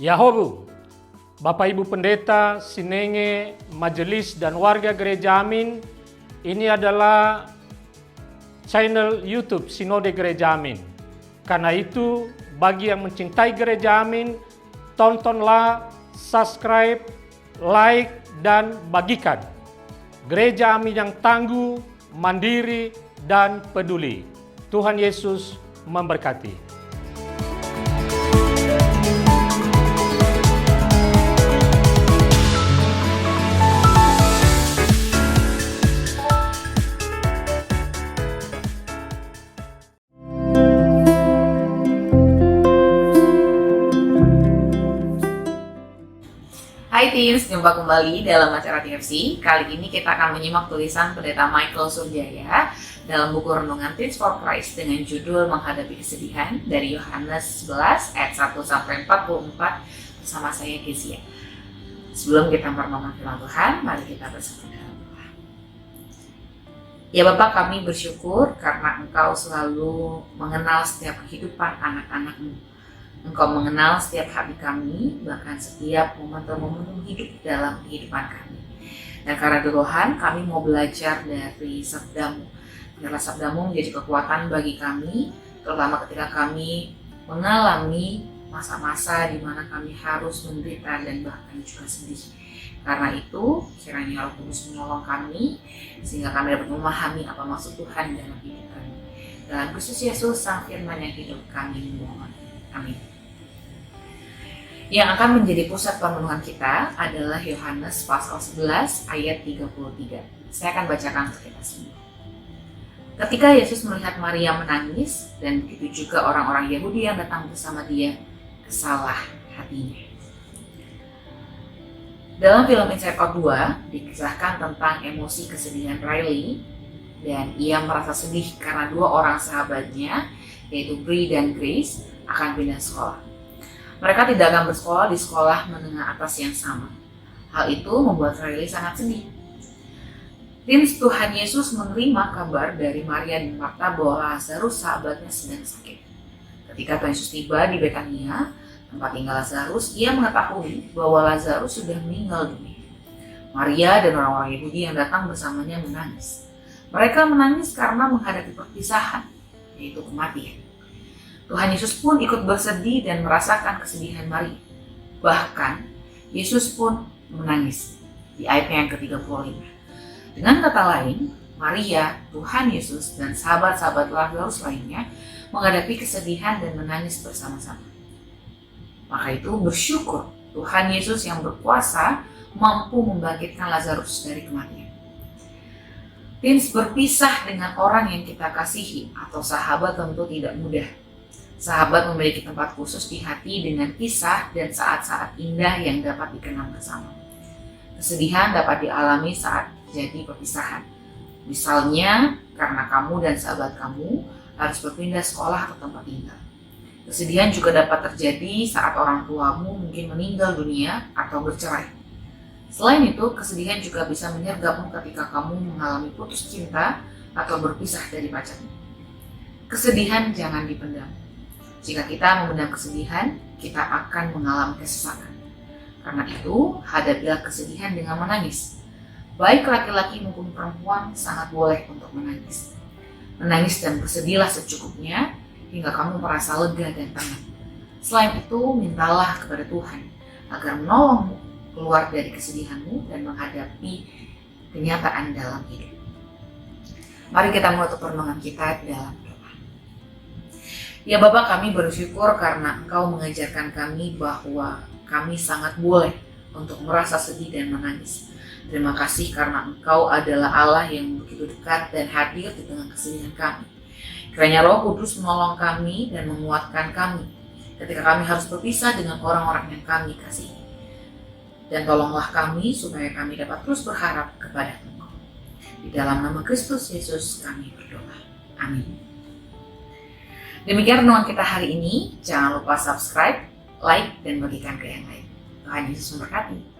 Yahobu, Bapak Ibu Pendeta, Sinenge, Majelis dan warga Gereja Amin, ini adalah channel YouTube Sinode Gereja Amin. Karena itu, bagi yang mencintai Gereja Amin, tontonlah, subscribe, like, dan bagikan. Gereja Amin yang tangguh, mandiri, dan peduli. Tuhan Yesus memberkati. Hai Teens, jumpa kembali dalam acara TFC. Kali ini kita akan menyimak tulisan Pendeta Michael Surjaya dalam buku Renungan Teens for Christ dengan judul Menghadapi Kesedihan dari Yohanes 11 ayat 1-44 bersama saya Kezia. Sebelum kita merenungkan firman Tuhan, mari kita bersatu dalam doa. Ya Bapa, kami bersyukur karena Engkau selalu mengenal setiap kehidupan anak-anak-Mu. Engkau mengenal setiap hari kami, bahkan setiap momen-momen hidup dalam kehidupan kami. Dan karena Tuhan, kami mau belajar dari sabda-Mu. Biarlah sabda-Mu menjadi kekuatan bagi kami, terutama ketika kami mengalami masa-masa di mana kami harus menderita dan bahkan juga sedih. Karena itu, kiranya Roh Kudus menolong kami, sehingga kami dapat memahami apa maksud Tuhan dalam hidup kami. Dalam Kristus Yesus, Sang Firman yang hidup, kami memohon. Amin. Yang akan menjadi pusat perenungan kita adalah Yohanes pasal 11 ayat 33. Saya akan bacakan untuk kita semua. Ketika Yesus melihat Maria menangis, dan begitu juga orang-orang Yahudi yang datang bersama dia, kesalah hatinya. Dalam film Inside Out 2 dikisahkan tentang emosi kesedihan Riley, dan ia merasa sedih karena dua orang sahabatnya, yaitu Bree dan Grace, akan pindah sekolah. Mereka tidak akan bersekolah di sekolah menengah atas yang sama. Hal itu membuat Riley sangat sedih. Teens, Tuhan Yesus menerima kabar dari Maria dan Marta bahwa Lazarus sahabatnya sedang sakit. Ketika Tuhan Yesus tiba di Betania, tempat tinggal Lazarus, ia mengetahui bahwa Lazarus sudah meninggal dunia. Maria dan orang-orang Yahudi yang datang bersamanya menangis. Mereka menangis karena menghadapi perpisahan, yaitu kematian. Tuhan Yesus pun ikut bersedih dan merasakan kesedihan Maria. Bahkan, Yesus pun menangis di ayatnya yang ke-35. Dengan kata lain, Maria, Tuhan Yesus, dan sahabat-sahabat Lazarus lainnya menghadapi kesedihan dan menangis bersama-sama. Maka itu bersyukur Tuhan Yesus yang berkuasa mampu membangkitkan Lazarus dari kematian. Teens, berpisah dengan orang yang kita kasihi atau sahabat tentu tidak mudah. Sahabat memiliki tempat khusus di hati dengan kisah dan saat-saat indah yang dapat dikenang bersama. Kesedihan dapat dialami saat terjadi perpisahan. Misalnya, karena kamu dan sahabat kamu harus berpindah sekolah atau tempat tinggal. Kesedihan juga dapat terjadi saat orang tuamu mungkin meninggal dunia atau bercerai. Selain itu, kesedihan juga bisa menyergapmu ketika kamu mengalami putus cinta atau berpisah dari pacarmu. Kesedihan jangan dipendam. Jika kita memendam kesedihan, kita akan mengalami kesesakan. Karena itu, hadapilah kesedihan dengan menangis. Baik laki-laki maupun perempuan sangat boleh untuk menangis. Menangis dan bersedihlah secukupnya hingga kamu merasa lega dan tenang. Selain itu, mintalah kepada Tuhan agar menolongmu keluar dari kesedihanmu dan menghadapi kenyataan dalam hidup. Mari kita menutup renungan kita dalam doa. Ya Bapa, kami bersyukur karena Engkau mengajarkan kami bahwa kami sangat boleh untuk merasa sedih dan menangis. Terima kasih karena Engkau adalah Allah yang begitu dekat dan hadir di tengah kesedihan kami. Kiranya Roh Kudus menolong kami dan menguatkan kami ketika kami harus berpisah dengan orang-orang yang kami kasihi. Dan tolonglah kami supaya kami dapat terus berharap kepada Engkau. Di dalam nama Kristus Yesus kami berdoa. Amin. Demikian renungan kita hari ini. Jangan lupa subscribe, like, dan bagikan ke yang lain. Tuhan Yesus memberkati.